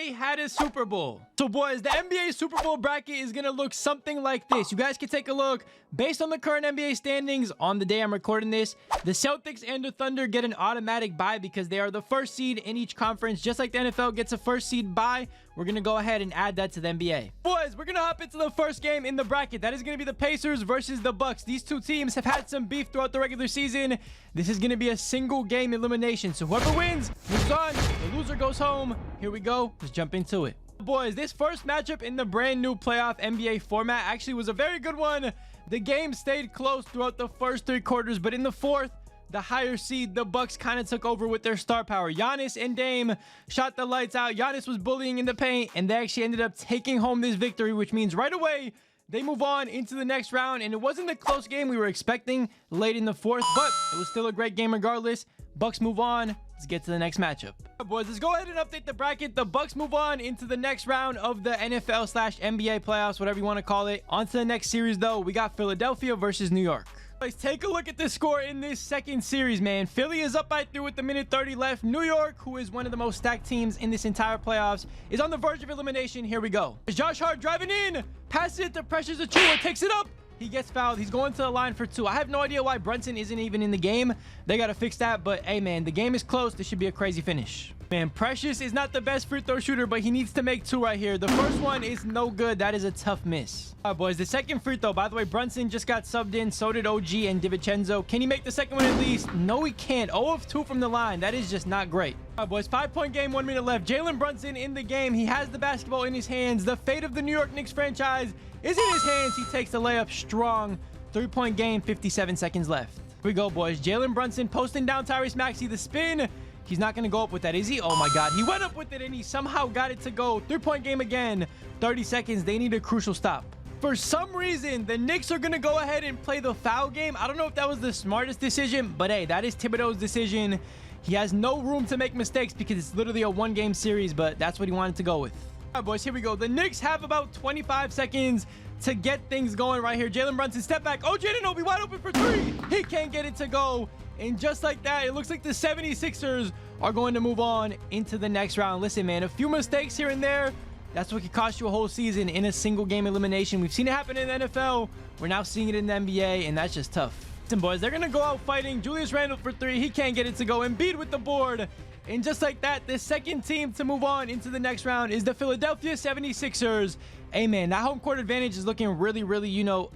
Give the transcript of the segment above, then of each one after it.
NBA had a Super Bowl. So boys, the NBA Super Bowl bracket is going to look something like this. You guys can take a look. Based on the current NBA standings on the day I'm recording this, the Celtics and the Thunder get an automatic bye because they are the first seed in each conference. Just like the NFL gets a first seed bye, we're going to go ahead and add that to the NBA. Boys, we're going to hop into the first game in the bracket. That is going to be the Pacers versus the Bucks. These two teams have had some beef throughout the regular season. This is going to be a single game elimination. So whoever wins moves on. The loser goes home. Here we go. Let's jump into it. Boys, this first matchup in the brand new playoff NBA format actually was a very good one. The game stayed close throughout the first three quarters, but in the fourth, the higher seed, the Bucks, kind of took over with their star power. Giannis and Dame shot the lights out. Giannis was bullying in the paint, and they actually ended up taking home this victory, which means right away, they move on into the next round. And it wasn't the close game we were expecting late in the fourth, but it was still a great game regardless. Bucks move on. Let's get to the next matchup. Boys, let's go ahead and update the bracket. The Bucks move on into the next round of the NFL/NBA playoffs, whatever you want to call it. On to the next series, though. We got Philadelphia versus New York. Let's take a look at the score in this second series, man. Philly is up by 3 with a minute 30 left. New York, who is one of the most stacked teams in this entire playoffs, is on the verge of elimination. Here we go. Josh Hart driving in, passes it to Precious Achiuwa, takes it up. He gets fouled. He's going to the line for 2. I have no idea why Brunson isn't even in the game. They got to fix that. But, hey, man, the game is close. This should be a crazy finish. Man, Precious is not the best free throw shooter, but he needs to make 2 right here. The first one is no good. That is a tough miss. All right, boys, the second free throw. By the way, Brunson just got subbed in. So did OG and DiVincenzo. Can he make the second one at least? No, he can't. 0 of 2 from the line. That is just not great. All right, boys, 5-point game, 1 minute left. Jalen Brunson in the game. He has the basketball in his hands. The fate of the New York Knicks franchise is in his hands. He takes the layup strong. 3-point game, 57 seconds left. Here we go, boys. Jalen Brunson posting down Tyrese Maxey. The spin. He's not going to go up with that, is he? Oh, my God. He went up with it, and he somehow got it to go. 3-point game again. 30 seconds. They need a crucial stop. For some reason, the Knicks are going to go ahead and play the foul game. I don't know if that was the smartest decision, but, hey, that is Thibodeau's decision. He has no room to make mistakes because it's literally a one-game series, but that's what he wanted to go with. All right, boys, here we go. The Knicks have about 25 seconds to get things going right here. Jalen Brunson, step back. Oh, Anunoby wide open for 3. He can't get it to go. And just like that, it looks like the 76ers are going to move on into the next round. Listen, man, a few mistakes here and there, that's what could cost you a whole season in a single game elimination. We've seen it happen in the NFL. We're now seeing it in the NBA, and that's just tough. Listen, boys, they're going to go out fighting. Julius Randle for 3. He can't get it to go. Embiid with the board. And just like that, the second team to move on into the next round is the Philadelphia 76ers. Hey, man, that home court advantage is looking really, really, you know,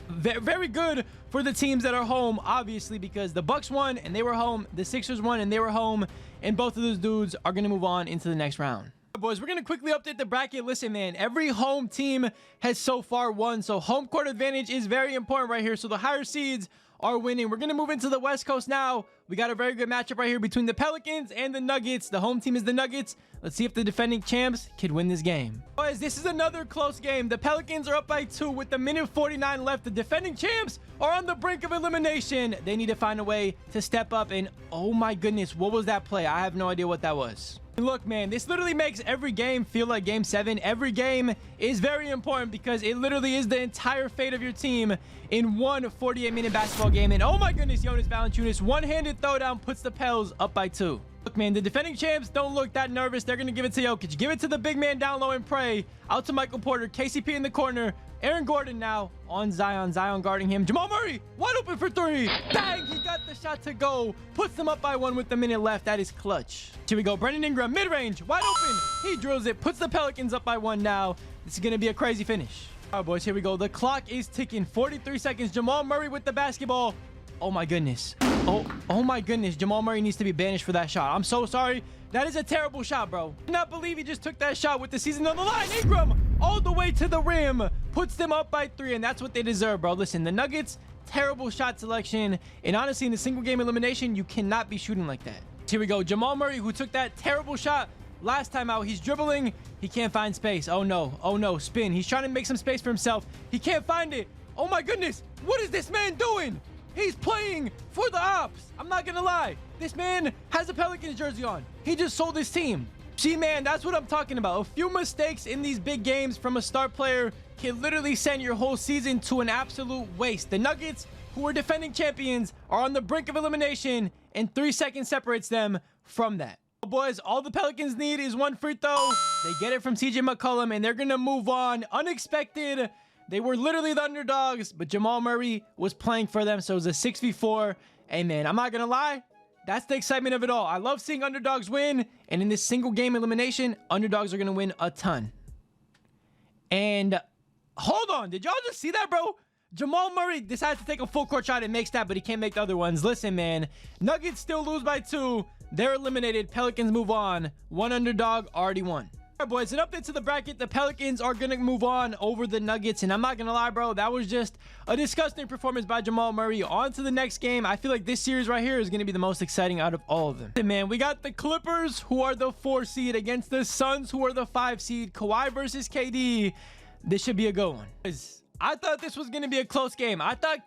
very good for the teams that are home, obviously, because the Bucks won and they were home. The Sixers won and they were home. And both of those dudes are going to move on into the next round. Boys, we're going to quickly update the bracket. Listen, man, every home team has so far won. So home court advantage is very important right here. So the higher seeds are winning. We're going to move into the West Coast now. We got a very good matchup right here between the Pelicans and the Nuggets. The home team is the Nuggets. Let's see if the defending champs can win this game. Boys, this is another close game. The Pelicans are up by 2 with the minute 49 left. The defending champs are on the brink of elimination. They need to find a way to step up. And oh my goodness, what was that play? I have no idea what that was. Look, man, this literally makes every game feel like game 7. Every game is very important because it literally is the entire fate of your team in one 48-minute basketball game. And oh my goodness, Jonas Valanciunas, one-handed throwdown puts the Pels up by 2. Look, man, the defending champs don't look that nervous. They're going to give it to Jokic. Give it to the big man down low and pray. Out to Michael Porter. KCP in the corner. Aaron Gordon now on Zion. Zion guarding him. Jamal Murray wide open for 3. Bang! He got the shot to go. Puts them up by 1 with the minute left. That is clutch. Here we go. Brandon Ingram, mid-range, wide open. He drills it. Puts the Pelicans up by 1 now. This is going to be a crazy finish. All right, boys, here we go. The clock is ticking. 43 seconds. Jamal Murray with the basketball. Oh, my goodness. Oh, my goodness. Jamal Murray needs to be banished for that shot. I'm so sorry. That is a terrible shot, bro. I cannot believe he just took that shot with the season on the line. Ingram all the way to the rim. Puts them up by 3, and that's what they deserve, bro. Listen, the Nuggets, terrible shot selection. And honestly, in the single game elimination, you cannot be shooting like that. Here we go. Jamal Murray, who took that terrible shot last time out. He's dribbling. He can't find space. Oh, no. Oh, no. Spin. He's trying to make some space for himself. He can't find it. Oh, my goodness. What is this man doing? He's playing for the Ops. I'm not going to lie. This man has a Pelicans jersey on. He just sold his team. See, man, that's what I'm talking about. A few mistakes in these big games from a star player can literally send your whole season to an absolute waste. The Nuggets, who are defending champions, are on the brink of elimination, and 3 seconds separates them from that. Boys, all the Pelicans need is one free throw. They get it from CJ McCollum, and they're going to move on. Unexpected. They were literally the underdogs, but Jamal Murray was playing for them, so it was a 6v4. Hey, man, I'm not going to lie. That's the excitement of it all. I love seeing underdogs win, and in this single game elimination, underdogs are going to win a ton. And hold on. Did y'all just see that, bro? Jamal Murray decides to take a full court shot and makes that, but he can't make the other ones. Listen, man. Nuggets still lose by 2. They're eliminated. Pelicans move on. One underdog already won. All right, boys, an update to the bracket. The Pelicans are going to move on over the Nuggets. And I'm not going to lie, bro. That was just a disgusting performance by Jamal Murray. On to the next game. I feel like this series right here is going to be the most exciting out of all of them. Man, we got the Clippers, who are the 4 seed, against the Suns, who are the 5 seed. Kawhi versus KD. This should be a good one. I thought this was going to be a close game. I thought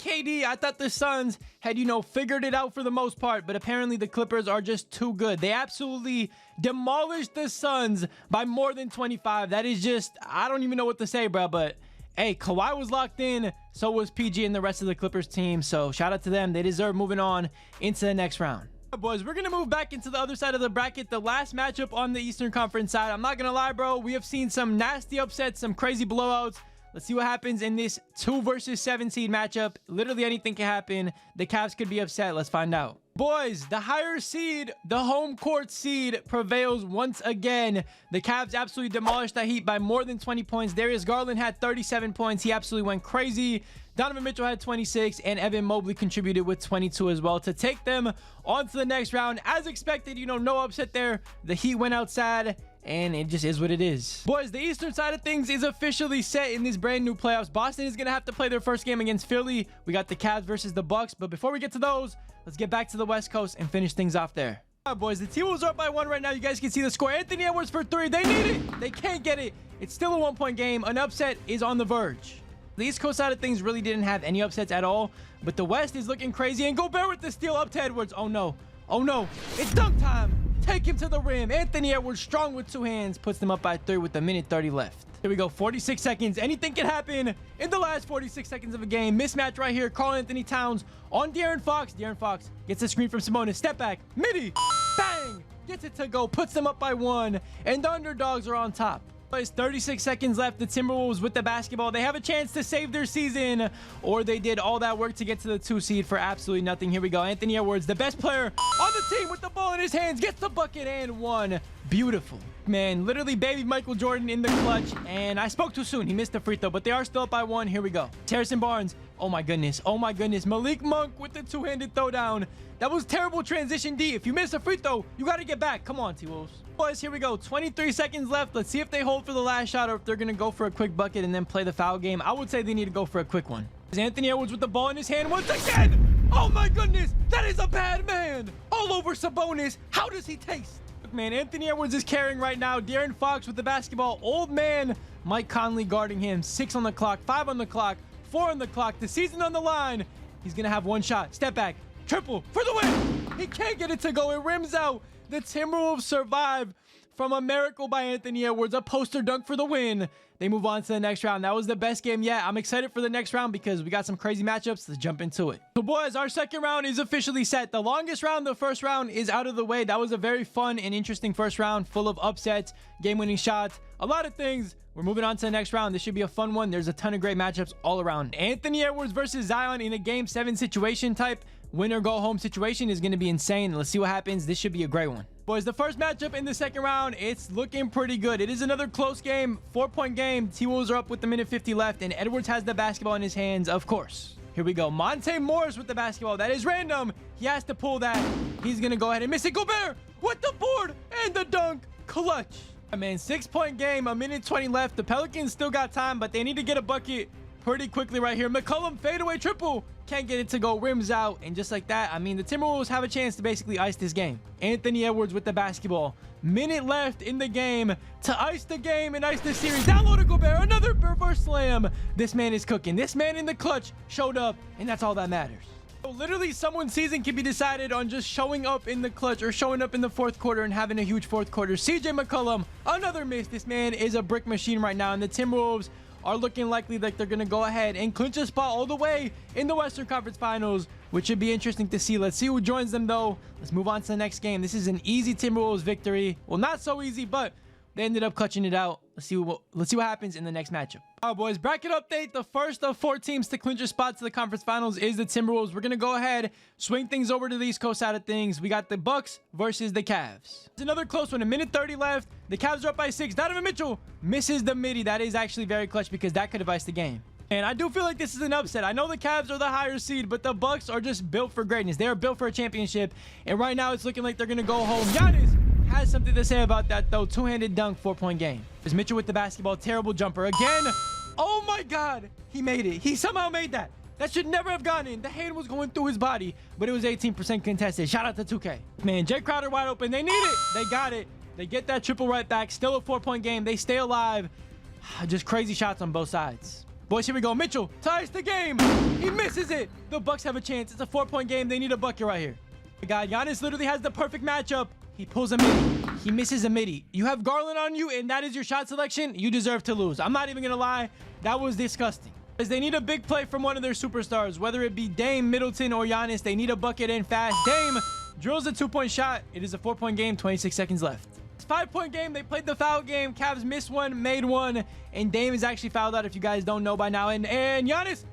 the Suns had, figured it out for the most part. But apparently the Clippers are just too good. They absolutely demolished the Suns by more than 25. That is just, I don't even know what to say, bro. But, hey, Kawhi was locked in. So was PG and the rest of the Clippers team. So, shout out to them. They deserve moving on into the next round. All right, boys, we're going to move back into the other side of the bracket. The last matchup on the Eastern Conference side. I'm not going to lie, bro. We have seen some nasty upsets, some crazy blowouts. Let's see what happens in this 2 versus 7 seed matchup. Literally anything can happen. The Cavs could be upset. Let's find out. Boys, the higher seed, the home court seed, prevails once again. The Cavs absolutely demolished the Heat by more than 20 points. Darius Garland had 37 points. He absolutely went crazy. Donovan Mitchell had 26, and Evan Mobley contributed with 22 as well to take them on to the next round. As expected, no upset there. The Heat went out sad, and it just is what it is. Boys, the Eastern side of things is officially set in this brand new playoffs. Boston is going to have to play their first game against Philly. We got the Cavs versus the Bucks. But before we get to those, let's get back to the West Coast and finish things off there. All right, boys, the Timberwolves are up by 1 right now. You guys can see the score. Anthony Edwards for 3. They need it. They can't get it. It's still a 1-point game. An upset is on the verge. The East Coast side of things really didn't have any upsets at all. But the West is looking crazy. And Gobert with the steal up to Edwards. Oh, no. Oh, no. It's dunk time. Take him to the rim. Anthony Edwards, strong with 2 hands, puts them up by 3 with 1:30 left. Here we go. 46 seconds. Anything can happen in the last 46 seconds of a game. Mismatch right here. Karl-Anthony Towns on De'Aaron Fox. De'Aaron Fox gets a screen from Sabonis. Step back. Midi. Bang. Gets it to go. Puts them up by 1. And the underdogs are on top. There's 36 seconds left. The Timberwolves with the basketball. They have a chance to save their season, or they did all that work to get to the 2 seed for absolutely nothing. Here we go. Anthony Edwards, the best player on the team with the ball in his hands, gets the bucket and 1. Beautiful. Man, literally baby Michael Jordan in the clutch, and I spoke too soon. He missed the free throw, but they are still up by 1. Here we go. Harrison Barnes. Oh my goodness. Oh my goodness. Malik Monk with the 2-handed throwdown. That was terrible transition D. If you miss a free throw, you got to get back. Come on, T-Wolves. Boys, here we go. 23 seconds left. Let's see if they hold for the last shot or if they're going to go for a quick bucket and then play the foul game. I would say they need to go for a quick one. Anthony Edwards with the ball in his hand once again. Oh my goodness. That is a bad man. All over Sabonis. How does he taste? Look, man, Anthony Edwards is carrying right now. De'Aaron Fox with the basketball. Old man Mike Conley guarding him. 6 on the clock. 5 on the clock. 4 on the clock. The season on the line. He's going to have 1 shot. Step back. Triple for the win. He can't get it to go. It rims out. The Timberwolves survive from a miracle by Anthony Edwards. A poster dunk for the win. They move on to the next round. That was the best game yet. I'm excited for the next round because we got some crazy matchups. Let's jump into it. So, boys, our second round is officially set. The longest round, the first round, is out of the way. That was a very fun and interesting first round, full of upsets, game-winning shots, a lot of things. We're moving on to the next round. This should be a fun one. There's a ton of great matchups all around. Anthony Edwards versus Zion in a Game 7 situation type. Win or go home situation is going to be insane. Let's see what happens. This should be a great one. Boys, the first matchup in the second round, it's looking pretty good. It is another close game, 4-point game. T-Wolves are up with 1:50 left, and Edwards has the basketball in his hands, of course. Here we go. Monte Morris with the basketball. That is random. He has to pull that. He's going to go ahead and miss it. Gobert with the board and the dunk. Clutch. Man, 6-point game, 1:20 left. The Pelicans still got time, but they need to get a bucket pretty quickly right here. McCollum fadeaway triple. Can't get it to go. Rims out. And just like that, I mean, the Timberwolves have a chance to basically ice this game. Anthony Edwards with the basketball. Minute left in the game to ice the game and ice the series. Down low to Gobert. Another reverse slam. This man is cooking. This man in the clutch showed up, and that's all that matters. So literally, someone's season can be decided on just showing up in the clutch or showing up in the fourth quarter and having a huge fourth quarter. CJ McCollum, another miss. This man is a brick machine right now, and the Timberwolves are looking likely like they're going to go ahead and clinch a spot all the way in the Western Conference Finals which should be interesting to see. Let's see who joins them, though. Let's move on to the next game. This is an easy Timberwolves victory. Well, not so easy, but they ended up clutching it out. Let's see what happens in the next matchup. All right, boys, bracket update. The first of 4 teams to clinch a spot to the conference finals is the Timberwolves. We're going to go ahead, swing things over to the East Coast side of things. We got the Bucks versus the Cavs. It's another close one. 1:30 left. The Cavs are up by 6. Donovan Mitchell misses the midi. That is actually very clutch because that could have iced the game. And I do feel like this is an upset. I know the Cavs are the higher seed, but the Bucks are just built for greatness. They are built for a championship. And right now, it's looking like they're going to go home. Giannis has something to say about that, though. Two-handed dunk, 4-point game. There's Mitchell with the basketball. Terrible jumper again. Oh, my God. He made it. He somehow made that. That should never have gone in. The hand was going through his body, but it was 18% contested. Shout out to 2K. Man, Jay Crowder wide open. They need it. They got it. They get that triple right back. Still a 4-point game. They stay alive. Just crazy shots on both sides. Boys, here we go. Mitchell ties the game. He misses it. The Bucks have a chance. It's a 4-point game. They need a bucket right here. The guy, Giannis, literally has the perfect matchup. He pulls a midi. He misses a midi. You have Garland on you, and that is your shot selection. You deserve to lose. I'm not even going to lie. That was disgusting. As they need a big play from one of their superstars, whether it be Dame, Middleton, or Giannis. They need a bucket in fast. Dame drills a 2-point shot. It is a 4-point game. 26 seconds left. It's a 5-point game. They played the foul game. Cavs missed one, made one, and Dame is actually fouled out if you guys don't know by now. And Giannis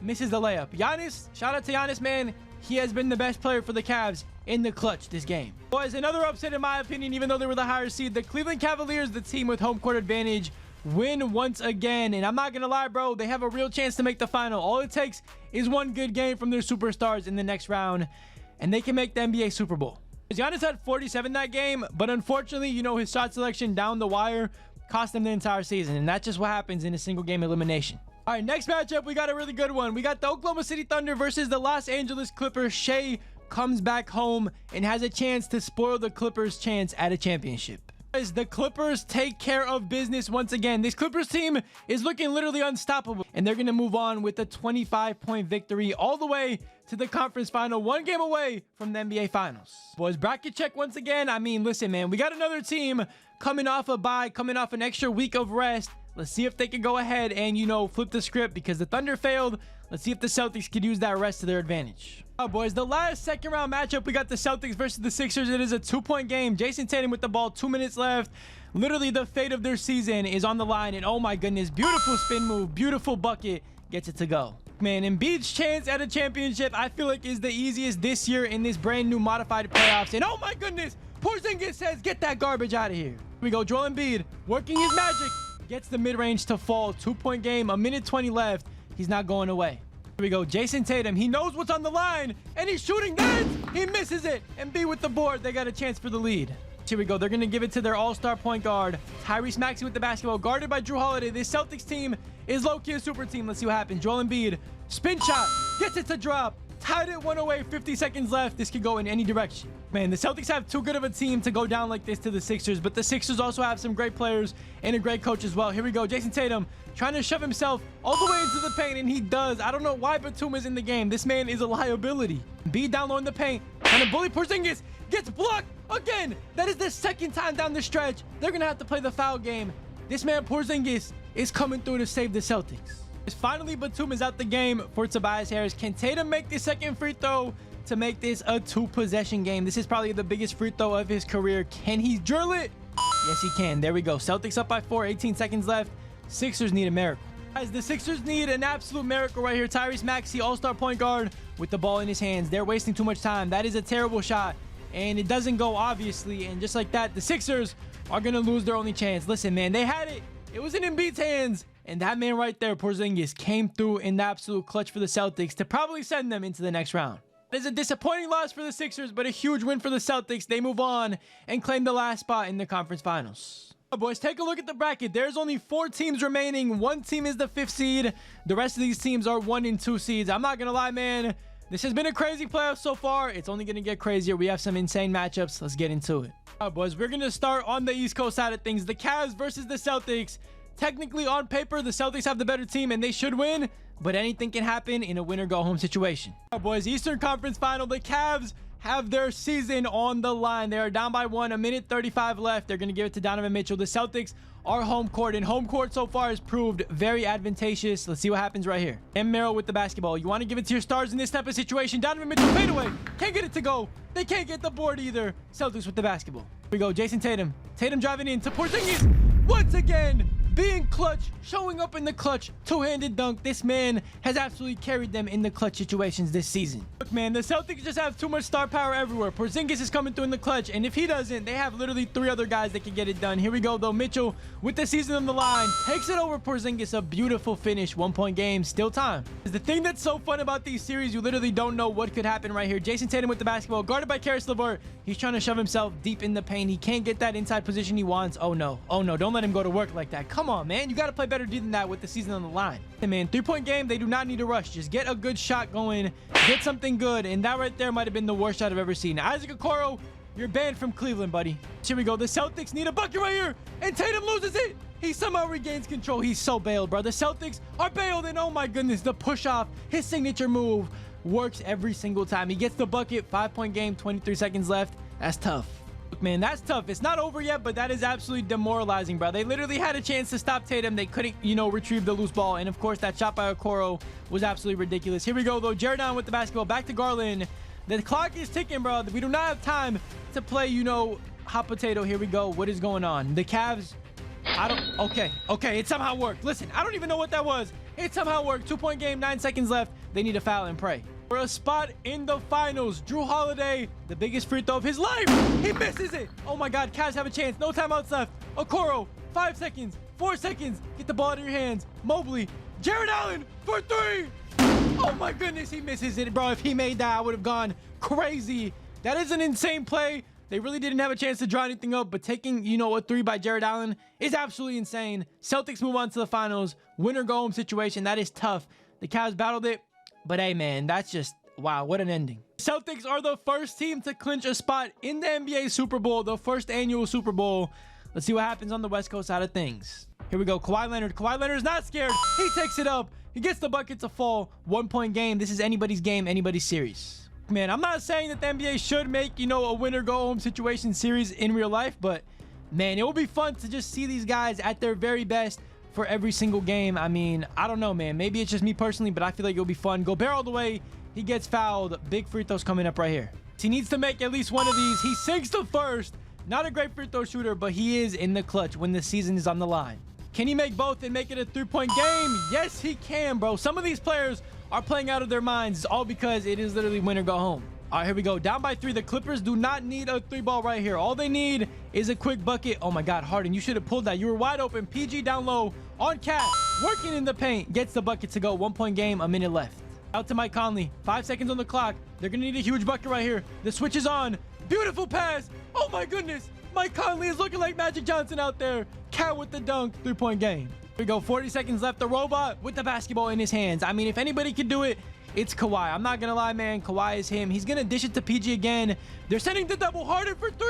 misses the layup. Giannis, shout out to Giannis, man. He has been the best player for the Cavs in the clutch this game. Boys, another upset in my opinion, even though they were the higher seed. The Cleveland Cavaliers, the team with home court advantage, win once again. And I'm not going to lie, bro. They have a real chance to make the final. All it takes is one good game from their superstars in the next round, and they can make the NBA Super Bowl. Giannis had 47 that game, but unfortunately, you know, his shot selection down the wire cost them the entire season. And that's just what happens in a single game elimination. All right, next matchup, we got a really good one. We got the Oklahoma City Thunder versus the Los Angeles Clippers. Shea comes back home and has a chance to spoil the Clippers' chance at a championship. As the Clippers take care of business once again, this Clippers team is looking literally unstoppable, and they're going to move on with a 25-point victory all the way to the conference final, 1 game away from the NBA Finals. Boys, bracket check once again. I mean, listen, man, we got another team coming off a bye, coming off an extra week of rest. Let's see if they can go ahead and, you know, flip the script because the Thunder failed. Let's see if the Celtics could use that rest to their advantage. All right, boys, the last second round matchup, we got the Celtics versus the Sixers. It is a 2-point game. Jason Tatum with the ball, 2 minutes left. Literally the fate of their season is on the line. And oh my goodness, beautiful spin move, beautiful bucket, gets it to go. Man, Embiid's chance at a championship, I feel like, is the easiest this year in this brand new modified playoffs. And oh my goodness, Porzingis says, get that garbage out of here. Here we go, Joel Embiid working his magic. Gets the mid-range to fall. 2-point game, 1:20 left. He's not going away. Here we go. Jason Tatum. He knows what's on the line, and he's shooting that. He misses it. Embiid with the board. They got a chance for the lead. Here we go. They're going to give it to their all-star point guard, Tyrese Maxey with the basketball, guarded by Drew Holiday. This Celtics team is low-key a super team. Let's see what happens. Joel Embiid, spin shot, gets it to drop. Tied it 1 away, 50 seconds left. This could go in any direction. Man, the Celtics have too good of a team to go down like this to the Sixers, but the Sixers also have some great players and a great coach as well. Here we go. Jason Tatum trying to shove himself all the way into the paint, and he does. I don't know why Batum is in the game. This man is a liability. Embiid down low in the paint, trying to bully Porzingis. Gets blocked again. That is the second time down the stretch. They're going to have to play the foul game. This man, Porzingis, is coming through to save the Celtics. Finally, Batum is out the game for Tobias Harris. Can Tatum make the second free throw to make this a 2-possession game? This is probably the biggest free throw of his career. Can he drill it? Yes, he can. There we go. Celtics up by 4, 18 seconds left. Sixers need a miracle. Guys, the Sixers need an absolute miracle right here. Tyrese Maxey, all-star point guard with the ball in his hands. They're wasting too much time. That is a terrible shot, and it doesn't go, obviously. And just like that, the Sixers are going to lose their only chance. Listen, man, they had it. It was in Embiid's hands. And that man right there, Porzingis, came through in the absolute clutch for the Celtics to probably send them into the next round. It's a disappointing loss for the Sixers, but a huge win for the Celtics. They move on and claim the last spot in the conference finals. Oh, boys, take a look at the bracket. There's only 4 teams remaining. 1 team is the 5th seed. The rest of these teams are 1 and 2 seeds. I'm not going to lie, man. This has been a crazy playoff so far. It's only going to get crazier. We have some insane matchups. Let's get into it. All right, boys, we're going to start on the East Coast side of things. The Cavs versus the Celtics. Technically, on paper, the Celtics have the better team and they should win, but anything can happen in a win-or-go-home situation. All right, boys, Eastern Conference Final. The Cavs have their season on the line. They are down by 1, a minute 35 left. They're going to give it to Donovan Mitchell. The Celtics are home court, and home court so far has proved very advantageous. Let's see what happens right here. And Merrill with the basketball. You want to give it to your stars in this type of situation. Donovan Mitchell fade away. Can't get it to go. They can't get the board either. Celtics with the basketball. Here we go. Jason Tatum. Tatum driving in to Porzingis. Once again, being clutch, showing up in the clutch, two-handed dunk. This man has absolutely carried them in the clutch situations this season. Look, man, the Celtics just have too much star power everywhere. Porzingis is coming through in the clutch, and if he doesn't, they have literally 3 other guys that can get it done. Here we go, though. Mitchell with the season on the line takes it over Porzingis. A beautiful finish. 1-point game. Still time. The thing that's so fun about these series, you literally don't know what could happen right here. Jason Tatum with the basketball, guarded by Karis LeVert. He's trying to shove himself deep in the paint. He can't get that inside position he wants. Oh, no. Oh, no. Don't let him go to work like that. Come on, man. You got to play better D than that with the season on the line. Hey, man, 3-point game. They do not need to rush. Just get a good shot going. Get something good. And that right there might have been the worst shot I've ever seen. Isaac Okoro, you're banned from Cleveland, buddy. Here we go. The Celtics need a bucket right here. And Tatum loses it. He somehow regains control. He's so bailed, bro. The Celtics are bailed. And oh my goodness, the push off, his signature move, works every single time. He gets the bucket. 5-point game, 23 seconds left. That's tough. Look, man, that's tough. It's not over yet, but that is absolutely demoralizing, bro. They literally had a chance to stop Tatum. They couldn't, retrieve the loose ball. And, of course, that shot by Okoro was absolutely ridiculous. Here we go, though. Jared Allen with the basketball. Back to Garland. The clock is ticking, bro. We do not have time to play, hot potato. Here we go. What is going on? The Cavs. Okay. It somehow worked. Listen, I don't even know what that was. It somehow worked. 2-point game, 9 seconds left. They need to foul and pray for a spot in the finals. Drew Holiday, the biggest free throw of his life. He misses it. Oh my God, Cavs have a chance. No timeouts left. Okoro, 5 seconds, 4 seconds. Get the ball out of your hands. Mobley, Jared Allen for 3. Oh my goodness, he misses it, bro. If he made that, I would have gone crazy. That is an insane play. They really didn't have a chance to draw anything up, but taking, a 3 by Jared Allen is absolutely insane. Celtics move on to the finals. Winner go home situation. That is tough. The Cavs battled it. But hey, man, that's just, wow, what an ending. Celtics are the first team to clinch a spot in the NBA Super Bowl, the first annual Super Bowl. Let's see what happens on the West Coast side of things. Here we go. Kawhi Leonard. Kawhi Leonard is not scared. He takes it up. He gets the bucket to fall. 1-point game. This is anybody's game, anybody's series. Man, I'm not saying that the NBA should make, a winner-go-home situation series in real life, but, man, it will be fun to just see these guys at their very best for every single game. I mean, I don't know, man. Maybe it's just me personally, but I feel like it'll be fun. Gobert all the way. He gets fouled. Big free throws coming up right here. He needs to make at least one of these. He sinks the first. Not a great free throw shooter, but he is in the clutch when the season is on the line. Can he make both and make it a 3-point game? Yes, he can, bro. Some of these players are playing out of their minds, all because it is literally win or go home. All right, here we go. Down by 3. The Clippers do not need a 3-ball right here. All they need is a quick bucket. Oh, my God, Harden, you should have pulled that. You were wide open. PG down low on Cat, working in the paint. Gets the bucket to go. 1-point game, a minute left. Out to Mike Conley. 5 seconds on the clock. They're going to need a huge bucket right here. The switch is on. Beautiful pass. Oh, my goodness. Mike Conley is looking like Magic Johnson out there. Cat with the dunk. 3-point game. Here we go. 40 seconds left. The robot with the basketball in his hands. I mean, if anybody can do it, it's Kawhi. I'm not going to lie, man. Kawhi is him. He's going to dish it to PG again. They're sending the double. Harden for 3.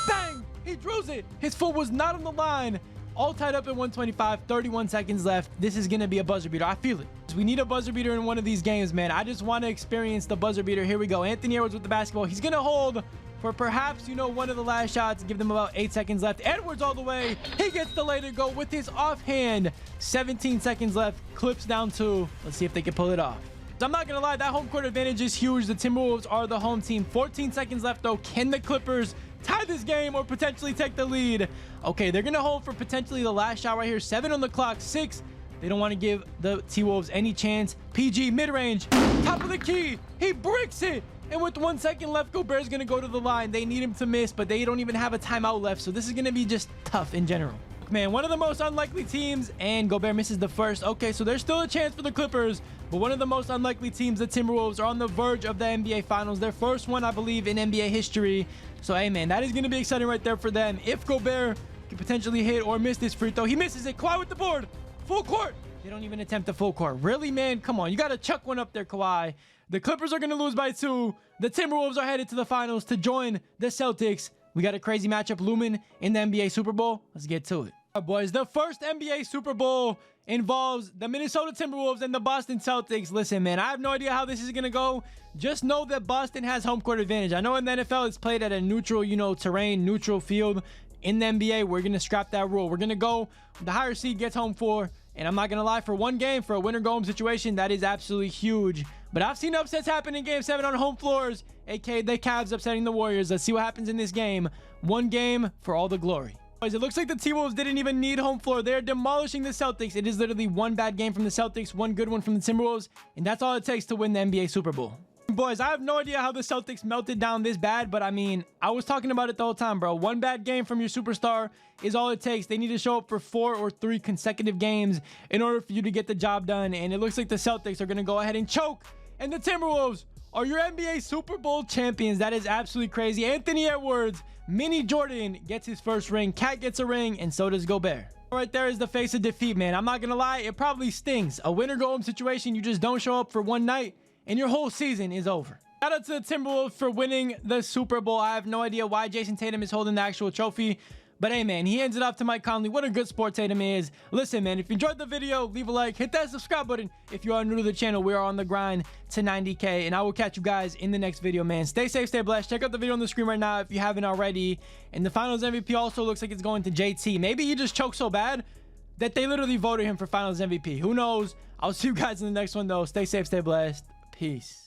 Bang! He drills it. His foot was not on the line. All tied up at 125. 31 seconds left. This is going to be a buzzer beater. I feel it. We need a buzzer beater in one of these games, man. I just want to experience the buzzer beater. Here we go. Anthony Edwards with the basketball. He's going to hold for perhaps, one of the last shots. Give them about 8 seconds left. Edwards all the way. He gets the lay to go with his offhand. 17 seconds left. Clips down 2. Let's see if they can pull it off. I'm not going to lie, that home court advantage is huge. The Timberwolves are the home team. 14 seconds left, though. Can the Clippers tie this game or potentially take the lead? Okay, they're going to hold for potentially the last shot right here. 7 on the clock, 6. They don't want to give the T-Wolves any chance. PG, mid-range, top of the key. He bricks it. And with 1 second left, Gobert's going to go to the line. They need him to miss, but they don't even have a timeout left. So this is going to be just tough in general. Man, one of the most unlikely teams, and Gobert misses the first. Okay, so there's still a chance for the Clippers, but one of the most unlikely teams, the Timberwolves, are on the verge of the NBA Finals. Their first one, I believe, in NBA history. So, hey, man, that is going to be exciting right there for them. If Gobert can potentially hit or miss this free throw, he misses it. Kawhi with the board. Full court. They don't even attempt the full court. Really, man? Come on. You got to chuck one up there, Kawhi. The Clippers are going to lose by 2. The Timberwolves are headed to the finals to join the Celtics. We got a crazy matchup looming in the NBA Super Bowl. Let's get to it. All right, boys, the first NBA Super Bowl involves the Minnesota Timberwolves and the Boston Celtics. Listen, man, I have no idea how this is going to go. Just know that Boston has home court advantage. I know in the NFL it's played at a neutral, terrain, neutral field. In the NBA, we're going to scrap that rule. We're going to go the higher seed gets home floor. And I'm not going to lie, for one game, for a winner-go-home situation, that is absolutely huge. But I've seen upsets happen in Game 7 on home floors, aka the Cavs upsetting the Warriors. Let's see what happens in this game. One game for all the glory. Boys, it looks like the T-Wolves didn't even need home floor. They're demolishing the Celtics. It is literally one bad game from the Celtics, one good one from the Timberwolves, and that's all it takes to win the NBA Super Bowl. Boys, I have no idea how the Celtics melted down this bad, but I mean, I was talking about it the whole time, bro. One bad game from your superstar is all it takes. They need to show up for 4 or 3 consecutive games in order for you to get the job done, and it looks like the Celtics are going to go ahead and choke, and the Timberwolves are your NBA Super Bowl champions. That is absolutely crazy. Anthony Edwards, Mini Jordan gets his first ring, Cat gets a ring, and so does Gobert. Right there is the face of defeat, man. I'm not going to lie, it probably stings. A winner-go-home situation, you just don't show up for one night, and your whole season is over. Shout out to the Timberwolves for winning the Super Bowl. I have no idea why Jason Tatum is holding the actual trophy. But hey, man, he hands it off to Mike Conley. What a good sport Tatum is. Listen, man, if you enjoyed the video, leave a like. Hit that subscribe button. If you are new to the channel, we are on the grind to 90K. And I will catch you guys in the next video, man. Stay safe, stay blessed. Check out the video on the screen right now if you haven't already. And the Finals MVP also looks like it's going to JT. Maybe he just choked so bad that they literally voted him for Finals MVP. Who knows? I'll see you guys in the next one, though. Stay safe, stay blessed. Peace.